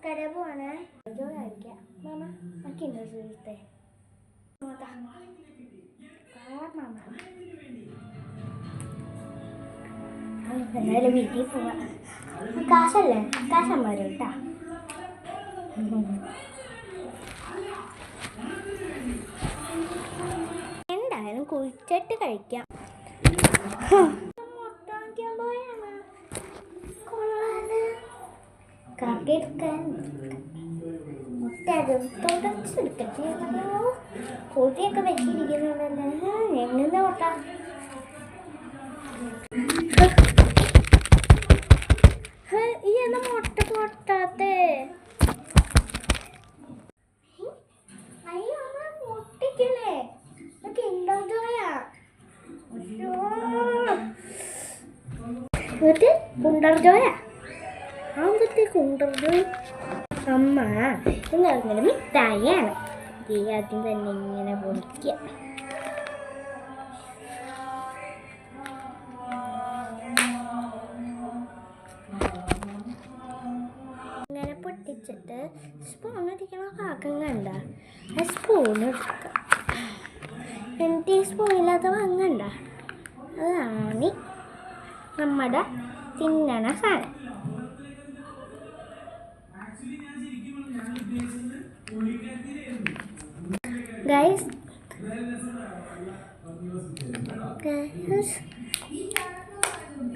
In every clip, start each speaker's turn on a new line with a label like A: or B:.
A: കട പോവാണ്. കഴിക്കാം മാമ. അക്കിണ്ടോ സുഹൃത്തെ? എന്തായാലും വീട്ടിൽ പോവാ. കാശല്ലേ? കാശമ്മ വരും കേട്ടാ. എന്തായാലും കുഴിച്ചിട്ട് കഴിക്കാം. കറിയെടുക്കാൻ മുട്ട തുടച്ചെടുക്കട്ടെ. പൊടിയൊക്കെ വെച്ചിരിക്കുന്നുണ്ടല്ലോ. എങ്ങനെ മുട്ട ഈ എന്നാ മുട്ട പൊട്ടാത്തേ? അയ്യോ അമ്മ പൊട്ടിക്കല്ലേ? ഇതൊക്കെ ഉണ്ടോ ജോയാ? ഇത് കുണ്ടർ ജോയാ? അമ്മ ഇങ്ങനെ മിഠായിയാണ്. ആദ്യം തന്നെ ഇങ്ങനെ പൊടിക്കുക. ഇങ്ങനെ പൊട്ടിച്ചിട്ട് സ്പൂൺ ഇരിക്കണ ഭാഗം കണ്ട ആ സ്പൂൺ എടുക്കുക. എന്നിട്ട് ഈ സ്പൂണില്ലാത്ത ഭാഗം കണ്ട അതാണ് നമ്മുടെ തിന്നണ സാധനം.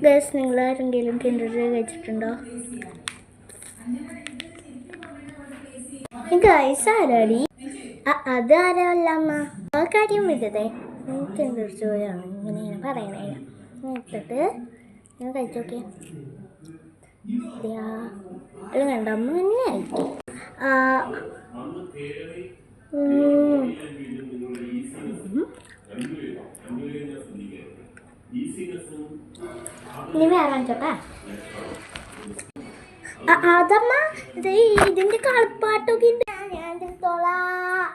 A: ഗൈസ് നിങ്ങൾ ആരെങ്കിലും കിൻഡർ ജോയ് കഴിച്ചിട്ടുണ്ടോ? ഗൈസ് ആരാടി? അത് ആരല്ല അമ്മ. ആ കാര്യം വിട്ടതേ. കിൻഡർ ജോയാണ് ഇങ്ങനെയാണ് പറയണേ. നോക്കിട്ട് ഞാൻ കഴിച്ചു നോക്കിയാ ഇത് വേണ്ട. അമ്മ തന്നെ ആയിരിക്കും. ഇനി വേറെ ചോട്ടാ. അതമ്മ ഇതിന്റെ കളിപ്പാട്ടൊക്കെ ഉണ്ട്. ഞാൻ എടുത്തോളാം.